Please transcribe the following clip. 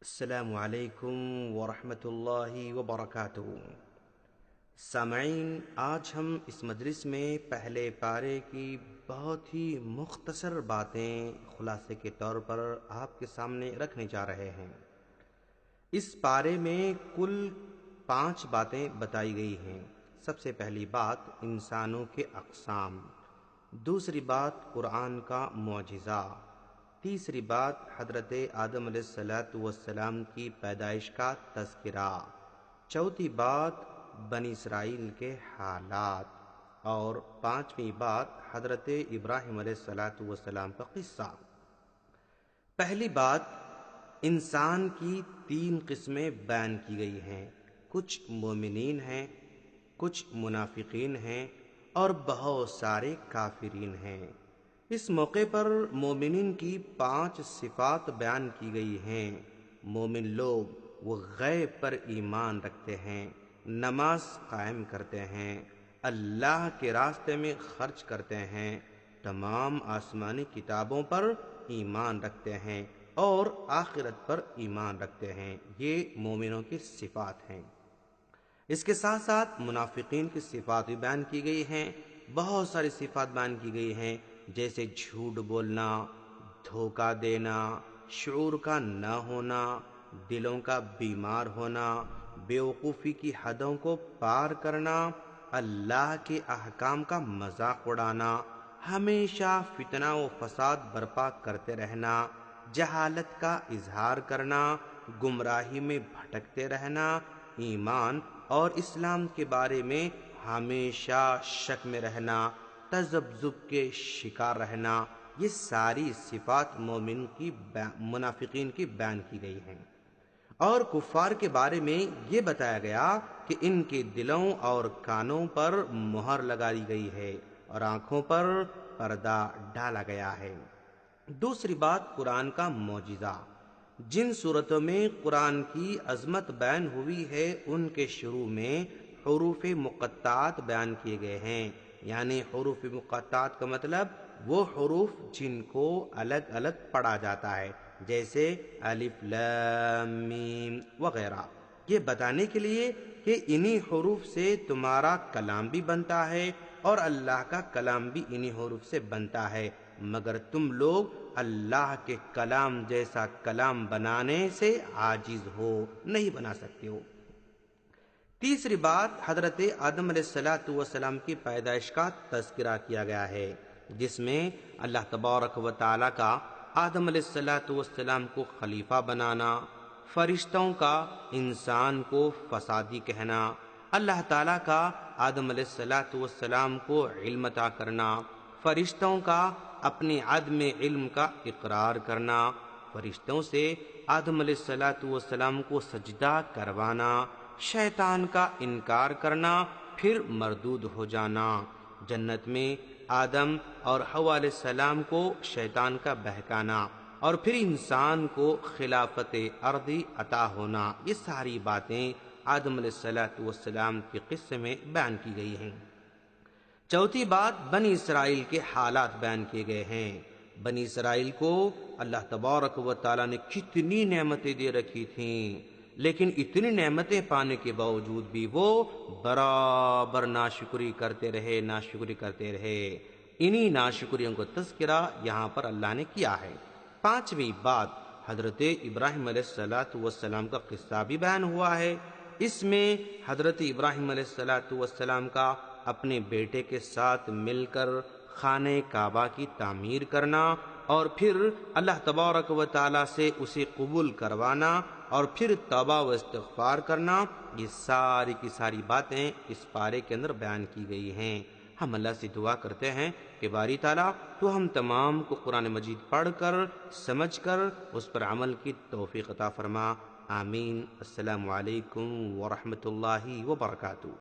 السلام علیکم ورحمۃ اللہ وبرکاتہ۔ سامعین، آج ہم اس مجلس میں پہلے پارے کی بہت ہی مختصر باتیں خلاصے کے طور پر آپ کے سامنے رکھنے جا رہے ہیں۔ اس پارے میں کل 5 باتیں بتائی گئی ہیں۔ سب سے پہلی بات انسانوں کے اقسام، دوسری بات قرآن کا معجزہ، تیسری بات حضرت آدم علیہ السلام کی پیدائش کا تذکرہ، چوتھی بات بنی اسرائیل کے حالات، اور 5ویں بات حضرت ابراہیم علیہ السلام کا قصہ۔ پہلی بات، انسان کی 3 قسمیں بیان کی گئی ہیں۔ کچھ مومنین ہیں، کچھ منافقین ہیں، اور بہت سارے کافرین ہیں۔ اس موقع پر مومنین کی 5 صفات بیان کی گئی ہیں۔ مومن لوگ وہ غیب پر ایمان رکھتے ہیں، نماز قائم کرتے ہیں، اللہ کے راستے میں خرچ کرتے ہیں، تمام آسمانی کتابوں پر ایمان رکھتے ہیں اور آخرت پر ایمان رکھتے ہیں۔ یہ مومنوں کی صفات ہیں۔ اس کے ساتھ ساتھ منافقین کی صفات بھی بیان کی گئی ہیں۔ بہت ساری صفات بیان کی گئی ہیں، جیسے جھوٹ بولنا، دھوکہ دینا، شعور کا نہ ہونا، دلوں کا بیمار ہونا، بیوقوفی کی حدوں کو پار کرنا، اللہ کے احکام کا مذاق اڑانا، ہمیشہ فتنہ و فساد برپا کرتے رہنا، جہالت کا اظہار کرنا، گمراہی میں بھٹکتے رہنا، ایمان اور اسلام کے بارے میں ہمیشہ شک میں رہنا، تذبذب کے شکار رہنا، یہ ساری صفات منافقین کی بیان کی گئی ہیں۔ اور کفار کے بارے میں یہ بتایا گیا کہ ان کے دلوں اور کانوں پر مہر لگائی گئی ہے اور آنکھوں پر پردہ ڈالا گیا ہے۔ دوسری بات قرآن کا معجزہ۔ جن صورتوں میں قرآن کی عظمت بیان ہوئی ہے ان کے شروع میں حروف مقطعات بیان کیے گئے ہیں۔ یعنی حروف مقطعات کا مطلب وہ حروف جن کو الگ الگ پڑھا جاتا ہے، جیسے الف لام میم وغیرہ، یہ بتانے کے لیے کہ انہی حروف سے تمہارا کلام بھی بنتا ہے اور اللہ کا کلام بھی انہی حروف سے بنتا ہے، مگر تم لوگ اللہ کے کلام جیسا کلام بنانے سے عاجز ہو، نہیں بنا سکتے ہو۔ تیسری بات حضرت آدم علیہ السلام کی پیدائش کا تذکرہ کیا گیا ہے، جس میں اللہ تبارک و تعالیٰ کا آدم علیہ السلام کو خلیفہ بنانا، فرشتوں کا انسان کو فسادی کہنا، اللہ تعالیٰ کا آدم علیہ السلام کو علم عطا کرنا، فرشتوں کا اپنے عدم علم کا اقرار کرنا، فرشتوں سے آدم علیہ السلام کو سجدہ کروانا، شیطان کا انکار کرنا، پھر مردود ہو جانا، جنت میں آدم اور حوا علیہ السلام کو شیطان کا بہکانا، اور پھر انسان کو خلافت ارضی عطا ہونا، یہ ساری باتیں آدم علیہ السلام کے قصے میں بیان کی گئی ہیں۔ چوتھی بات بنی اسرائیل کے حالات بیان کیے گئے ہیں۔ بنی اسرائیل کو اللہ تبارک و تعالیٰ نے کتنی نعمتیں دے رکھی تھیں، لیکن اتنی نعمتیں پانے کے باوجود بھی وہ برابر ناشکری کرتے رہے۔ انہی ناشکریوں کو تذکرہ یہاں پر اللہ نے کیا ہے۔ 5ویں بات حضرت ابراہیم علیہ السلام کا قصہ بھی بیان ہوا ہے۔ اس میں حضرت ابراہیم علیہ السلام کا اپنے بیٹے کے ساتھ مل کر خانہ کعبہ کی تعمیر کرنا، اور پھر اللہ تبارک و تعالیٰ سے اسے قبول کروانا، اور پھر توبہ و استغفار کرنا، یہ ساری کی ساری باتیں اس پارے کے اندر بیان کی گئی ہیں۔ ہم اللہ سے دعا کرتے ہیں کہ باری تعالیٰ تو ہم تمام کو قرآن مجید پڑھ کر سمجھ کر اس پر عمل کی توفیق عطا فرما۔ آمین۔ السلام علیکم ورحمۃ اللہ وبرکاتہ۔